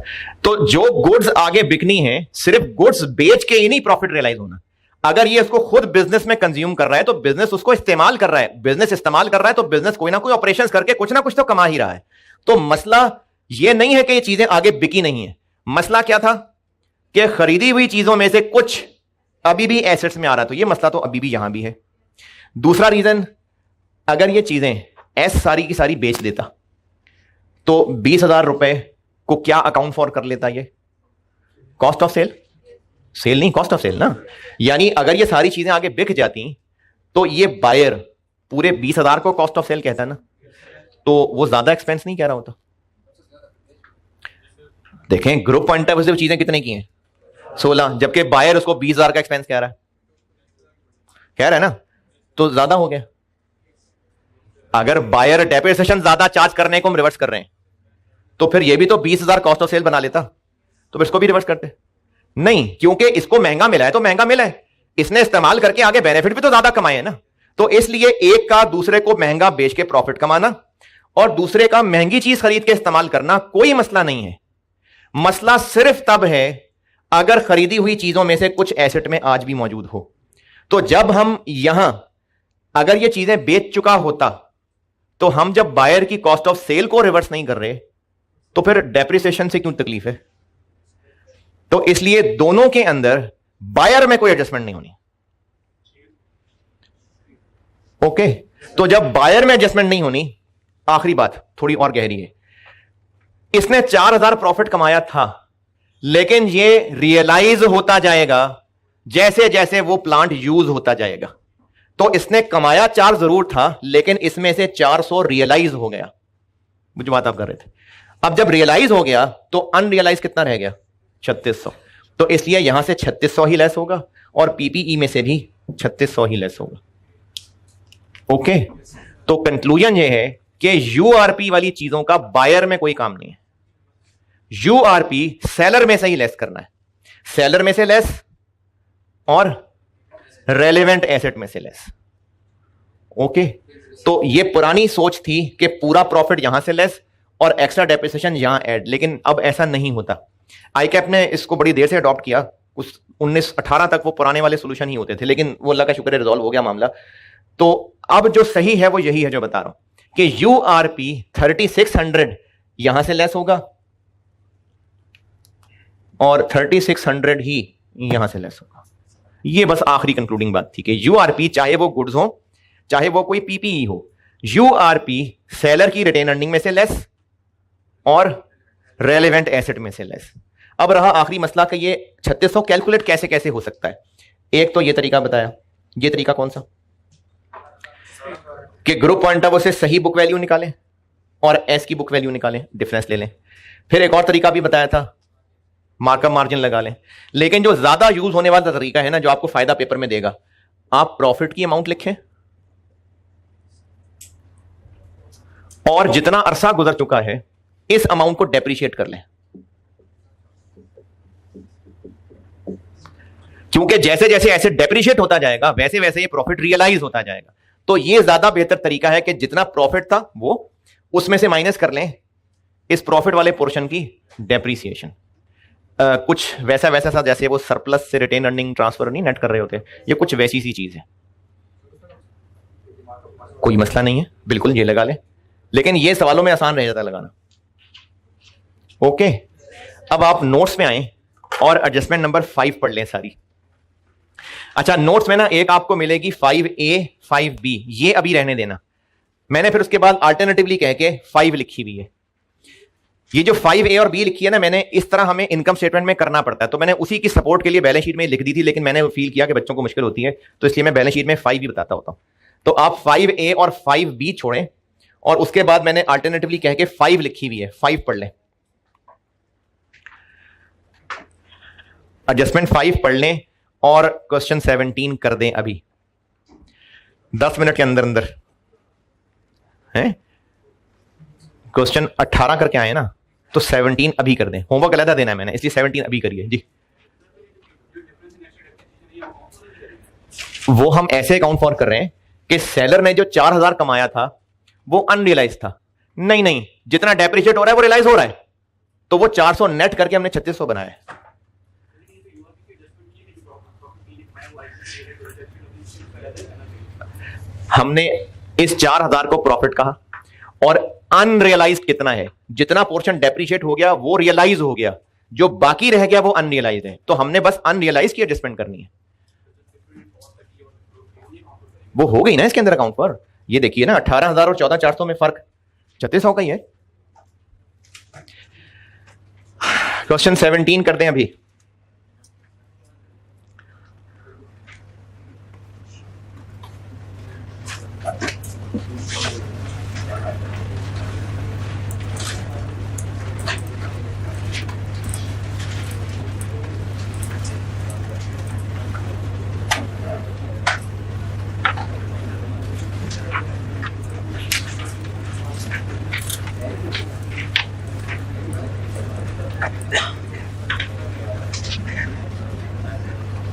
तो जो गुड्स आगे बिकनी है, सिर्फ गुड्स बेच के ही नहीं प्रॉफिट रियलाइज होना। अगर ये उसको खुद बिजनेस में कंज्यूम कर रहा है तो बिजनेस उसको इस्तेमाल कर रहा है, बिजनेस इस्तेमाल कर रहा है तो बिजनेस कोई ना कोई ऑपरेशंस करके कुछ ना कुछ तो कमा ही रहा है। तो मसला ये नहीं है कि ये चीजें आगे बिकी नहीं है। मसला क्या था कि खरीदी हुई चीजों में से कुछ अभी भी एसेट्स में आ रहा है, तो ये मसला तो अभी भी यहां भी है। दूसरा रीजन, अगर ये चीजें एस सारी की सारी बेच देता तो 20,000 रुपए को क्या अकाउंट फॉर कर लेता? ये कॉस्ट ऑफ सेल, सेल नहीं कॉस्ट ऑफ सेल ना। यानी अगर ये सारी चीजें आगे बिक जाती तो ये बायर पूरे 20,000 को कॉस्ट ऑफ सेल कहता है ना, तो वो ज्यादा एक्सपेंस नहीं कह रहा होता। देखें ग्रुप पॉइंट ऑफ व्यू से चीजें कितने की हैं? 16, जबकि बायर उसको 20,000 का एक्सपेंस कह रहा है ना, तो ज्यादा हो गया। अगर बायर डेप्रिसिएशन ज्यादा चार्ज करने को हम रिवर्स कर रहे हैं तो फिर ये भी तो 20,000 कॉस्ट ऑफ सेल बना लेता, तो फिर इसको भी रिवर्स करते नहीं, क्योंकि इसको महंगा मिला है तो महंगा मिला है, इसने इस्तेमाल करके आगे बेनिफिट भी तो ज्यादा कमाए हैं ना। तो इसलिए एक का दूसरे को महंगा बेच के प्रॉफिट कमाना और दूसरे का महंगी चीज खरीद के इस्तेमाल करना कोई मसला नहीं है। मसला सिर्फ तब है अगर खरीदी हुई चीजों में से कुछ एसेट में आज भी मौजूद हो। तो जब हम यहां अगर ये चीजें बेच चुका होता तो हम जब बायर की कॉस्ट ऑफ सेल को रिवर्स नहीं कर रहे तो फिर डेप्रिसिएशन से क्यों तकलीफ है? तो इसलिए दोनों के अंदर बायर में कोई एडजस्टमेंट नहीं होनी। ओके, तो जब बायर में एडजस्टमेंट नहीं होनी, आखिरी बात थोड़ी और गहरी है, इसने 4000 प्रॉफिट कमाया था, लेकिन ये रियलाइज होता जाएगा जैसे जैसे वो प्लांट यूज होता जाएगा। तो इसने कमाया 4 जरूर था, लेकिन इसमें से 400 रियलाइज हो गया। मुझे बात आप कर रहे थे। अब जब रियलाइज हो गया तो अनरियलाइज कितना रह गया? 3600। तो इसलिए यहां से 3600 ही लेस होगा और पीपीई में से भी 3600 ही लेस होगा। ओके, तो कंक्लूजन ये है कि यूआरपी वाली चीजों का बायर में कोई काम नहीं है। यूआरपी सेलर में से ही लेस करना है, सेलर में से लेस और रेलेवेंट एसेट में से लेस। ओके, तो ये पुरानी सोच थी कि पूरा प्रॉफिट यहां से लेस और एक्स्ट्रा डेप्रिसिएशन यहां ऐड, लेकिन अब ऐसा नहीं होता। आईकैप ने इसको बड़ी देर से अडॉप्ट किया, उस 1918 तक वो पुराने वाले सोल्यूशन ही होते थे, लेकिन वो अल्लाह का शुक्र है रिजॉल्व हो गया मामला। तो अब जो सही है वो यही है जो बता रहा हूं कि यूआरपी 3600 यहां से लेस होगा और 3600 ही यहां से लेस होगा। ये बस आखिरी कंक्लूडिंग बात थी कि यूआरपी चाहे वो गुड्स हो चाहे वो कोई पीपीई हो, यूआरपी सेलर की रिटेन अर्निंग में से लेस और रेलेवेंट एसेट में से लेस। अब रहा आखिरी मसला कि ये 3600 कैलकुलेट कैसे कैसे हो सकता है। एक तो ये तरीका बताया, ये तरीका कौन सा, कि ग्रुप पॉइंट ऑफ व्यू से सही बुक वैल्यू निकालें और एस की बुक वैल्यू निकालें, डिफरेंस ले लें। फिर एक और तरीका भी बताया था, मार्कअप मार्जिन लगा लें। लेकिन जो ज्यादा यूज होने वाला तरीका है ना, जो आपको फायदा पेपर में देगा, आप प्रॉफिट की अमाउंट लिखें और जितना अरसा गुजर चुका है इस अमाउंट को डेप्रिशिएट कर लें। क्योंकि जैसे जैसे ऐसे डेप्रिशिएट होता जाएगा वैसे वैसे ये प्रॉफिट रियलाइज होता जाएगा। तो ये ज्यादा बेहतर तरीका है कि जितना प्रॉफिट था वो उसमें से माइनस कर लें इस प्रॉफिट वाले पोर्शन की डेप्रिसिएशन। कुछ वैसा वैसा सा जैसे वो सरप्लस से रिटेन अर्निंग ट्रांसफर नहीं नेट कर रहे होते, ये कुछ वैसी सी चीज है। कोई मसला नहीं है, बिल्कुल ये लगा लें, लेकिन ये सवालों में आसान रह जाता है लगाना। ओके, अब आप नोट्स में आए और एडजस्टमेंट नंबर 5 पढ़ लें सारी। अच्छा, नोट्स में ना एक आपको मिलेगी 5A 5B, ये अभी रहने देना। मैंने फिर उसके बाद अल्टरनेटिवली कह के 5 लिखी हुई है। ये जो 5A और B लिखी है ना, मैंने इस तरह हमें इनकम स्टेटमेंट में करना पड़ता है, तो मैंने उसी की सपोर्ट के लिए बैलेंस शीट में लिख दी थी, लेकिन मैंने फील किया कि बच्चों को मुश्किल होती है, तो इसलिए मैं बैलेंस शीट में 5 भी बताता होता हूं। तो आप 5A और 5B छोड़ें और उसके बाद मैंने अल्टरनेटिवली कह के 5 लिखी हुई है, 5 पढ़ लें। एडजस्टमेंट 5 पढ़ लें और क्वेश्चन 17 कर दें अभी 10 मिनट के अंदर अंदर है। क्वेश्चन 18 करके आए ना, तो 17 अभी कर दें। होमवर्क अलग देना है मैंने, इसलिए 17 अभी करिए जी। वो हम ऐसे अकाउंट फॉर कर रहे हैं कि सेलर ने जो 4000 कमाया था वो अनरियलाइज था। नहीं नहीं, जितना डेप्रिशिएट हो रहा है वो रियलाइज हो रहा है, तो वो 400 नेट करके हमने 3600 बनाया है। हमने इस 4000 को प्रॉफिट कहा और अनरियलाइज कितना है, जितना पोर्शन डेप्रिशिएट हो गया वो रियलाइज हो गया, जो बाकी रह गया वो अनरियलाइज है, तो हमने बस अनरियलाइज की एडजस्टमेंट करनी है। वो हो गई ना इसके अंदर अकाउंट पर। ये देखिए ना, 18000 और 14400 में फर्क 3600 का ही है। क्वेश्चन 17 कर दें अभी।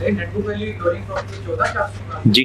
नेटबुक वैल्यू लोडिंग प्रॉफिट 14,400 जी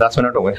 10 मिनट हो गए।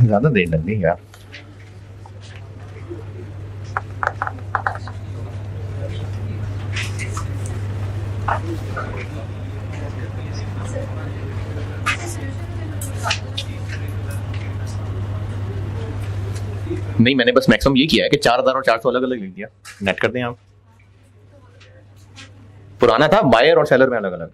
ज्यादा देर लग गई यार। नहीं, मैंने बस मैक्सिमम ये किया है कि 4000 और 400 अलग अलग लिख दिया। नेट कर दें आप। पुराना था बायर और सेलर में अलग अलग।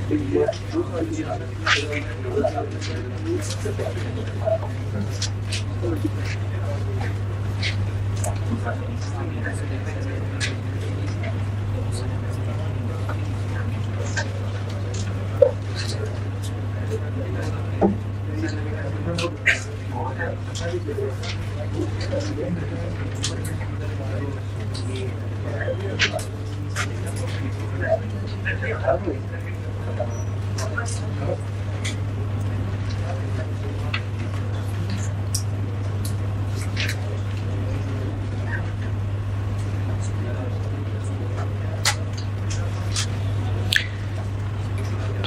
तो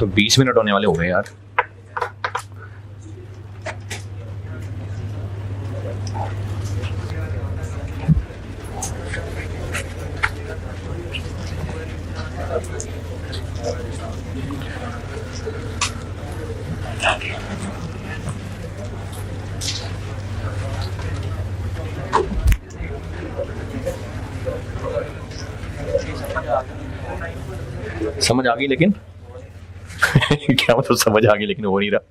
20 मिनट होने वाले हो गए यार। समझ आ गई लेकिन क्या मतलब समझ आ गई लेकिन हो नहीं रहा।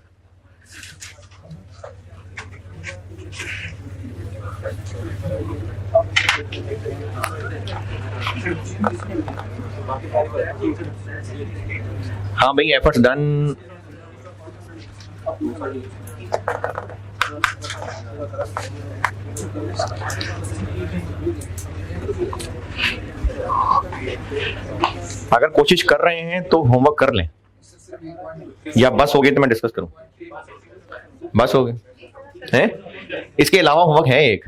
हाँ भाई, एफर्ट्स डन। अगर कोशिश कर रहे हैं तो होमवर्क कर लें, या बस हो गए तो मैं डिस्कस करूं। बस हो गए हैं, इसके अलावा होमवर्क है एक।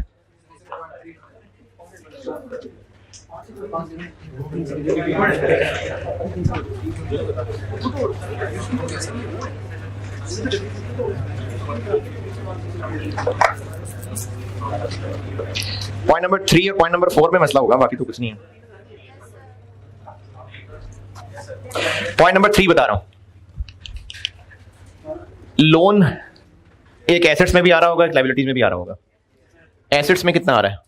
पॉइंट नंबर 3 और पॉइंट नंबर 4 में मसला होगा, बाकी तो कुछ नहीं है। पॉइंट नंबर 3 बता रहा हूं। लोन एक एसेट्स में भी आ रहा होगा, एक लायबिलिटीज में भी आ रहा होगा। एसेट्स में कितना आ रहा है?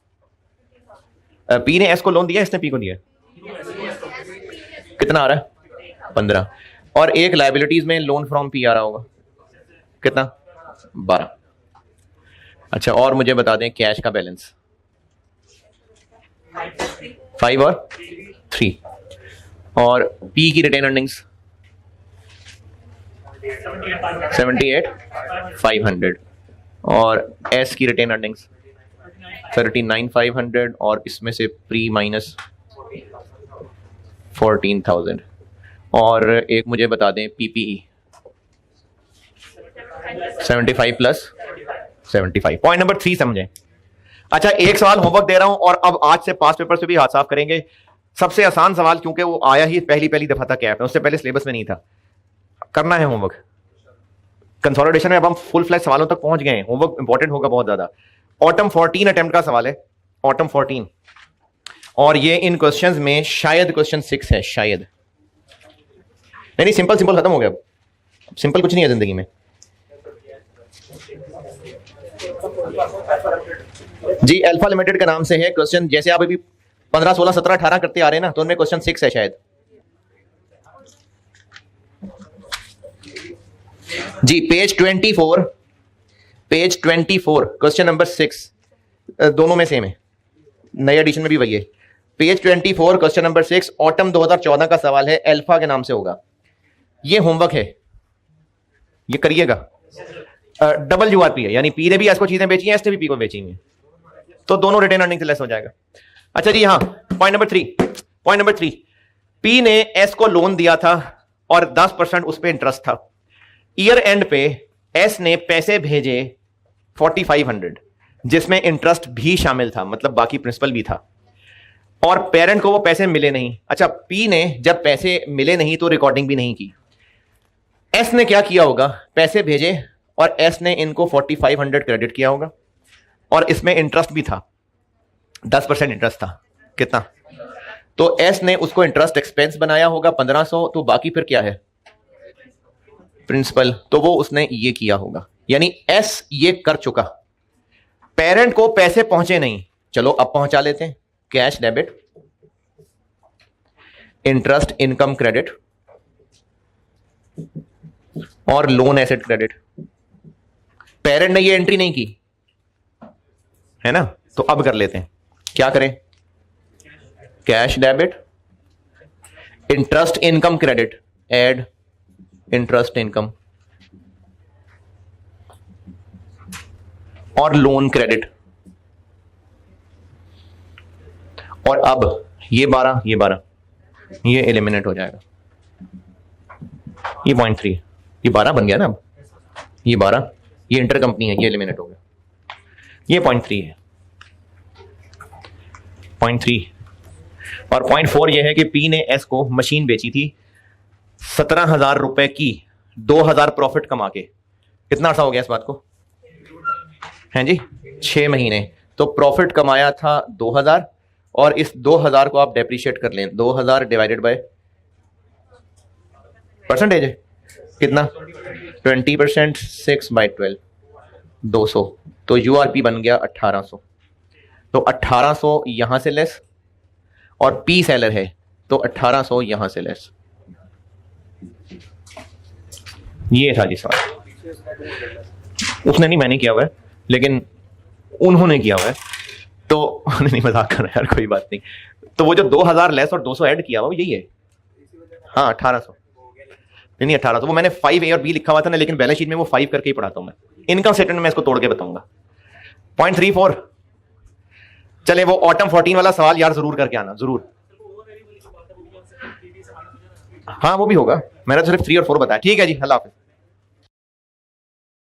पी ने एस को लोन दिया, इसने पी को दिया। कितना आ रहा है? 15। और एक लायबिलिटीज में लोन फ्रॉम पी आ रहा होगा, कितना? 12। अच्छा, और मुझे बता दें कैश का बैलेंस। 5 और 3। और पी की रिटेन अर्निंग्स 78,500 और एस की रिटेन अर्निंग्स 39,500 और इसमें से प्री माइनस 14,000। और एक मुझे बता दें पीपीई 75 प्लस 75। पॉइंट नंबर 3 समझें। अच्छा, एक सवाल होमवर्क दे रहा हूं और अब आज से पास्ट पेपर से भी हाथ साफ करेंगे। सबसे आसान सवाल, क्योंकि वो आया ही पहली दफा था कैप में, उससे पहले सिलेबस में नहीं था। करना है होमवर्क। कंसोलिडेशन में अब हम फुल फ्लैश सवालों तक पहुंच गए हैं। होमवर्क इंपॉर्टेंट होगा बहुत ज्यादा। ऑटम 14 अटेम्प्ट का सवाल है, ऑटम 14, और ये इन क्वेश्चंस में शायद क्वेश्चन 6 है, शायद। नहीं, सिंपल खत्म हो गया। सिंपल कुछ नहीं है जिंदगी में जी। अल्फा लिमिटेड के नाम से है क्वेश्चन। जैसे आप अभी 15, 16, 17, 18 करते आ रहे हैं ना, तो उनमें क्वेश्चन 6 है शायद जी। पेज 24 क्वेश्चन नंबर 6, दोनों में सेम है, नए एडिशन में भी वही है। पेज 24 क्वेश्चन नंबर 6 ऑटम 2014 का सवाल है, अल्फा के नाम से होगा। ये होमवर्क है, ये करिएगा। डबल यूआरपी है, यानी पी ने भी एस को चीजें बेची हैं, एस ने भी पी को बेची हैं, तो दोनों रिटेन अर्निंग से लेस हो जाएगा। अच्छा जी, हाँ, पॉइंट नंबर 3, पी ने एस को लोन दिया था और 10% उस पर इंटरेस्ट था। ईयर एंड पे एस ने पैसे भेजे 4500, जिसमें इंटरेस्ट भी शामिल था, मतलब बाकी प्रिंसिपल भी था, और पेरेंट को वो पैसे मिले नहीं। अच्छा, पी ने जब पैसे मिले नहीं तो रिकॉर्डिंग भी नहीं की। एस ने क्या किया होगा? पैसे भेजे और एस ने इनको 4500 क्रेडिट किया होगा, और इसमें इंटरेस्ट भी था, 10% इंटरेस्ट था। कितना? तो एस ने उसको इंटरेस्ट एक्सपेंस बनाया होगा 1500, तो बाकी फिर क्या है? प्रिंसिपल। तो वो उसने ये किया होगा, यानी एस ये कर चुका। पेरेंट को पैसे पहुंचे नहीं, चलो अब पहुंचा लेते हैं। Cash debit, interest income credit, और लोन एसेट क्रेडिट। पेरेंट ने ये एंट्री नहीं की है ना, तो अब कर लेते हैं। क्या करें? Cash debit, interest income credit, add interest income और लोन क्रेडिट। और अब ये 12 ये एलिमिनेट हो जाएगा। ये 0.3 ये 12 बन गया ना। अब ये 12 ये इंटर कंपनी है, ये एलिमिनेट हो गया। ये 0.3 है, 0.3। और 0.4 ये है कि पी ने एस को मशीन बेची थी 17,000 रुपए की, 2,000 प्रॉफिट कमा के। कितना अर्सा हो गया इस बात को? हैं जी 6 महीने। तो प्रॉफिट कमाया था 2,000 और इस 2,000 को आप डेप्रिशिएट कर लें। 2,000 डिवाइडेड बाय परसेंटेज है कितना? 20%, 6/12 200। तो यूआरपी बन गया 1800। तो 1800 यहां से लेस और पी सेलर है तो 1800 यहां से लेस। ये था जी सवाल। उसने नहीं, मैंने किया हुआ है, लेकिन उन्होंने किया हुआ है। तो नहीं, मजाक कर रहा है यार, कोई बात नहीं। तो वो जो 2000 लेस और 200 ऐड किया हुआ वो यही है। हाँ 1800 नहीं 1800। वो मैंने 5A और B लिखा हुआ था ना, लेकिन बैलेंस शीट में वो 5 करके ही पढ़ाता हूं मैं। इनकम स्टेटमेंट में मैं इसको तोड़ के बताऊंगा। 0.34। चले वो ऑटम 14 वाला सवाल यार जरूर करके आना, जरूर। हाँ वो भी होगा, मैंने तो सिर्फ 3 और 4 बताया। ठीक है जी, अल्लाह हाफिज़।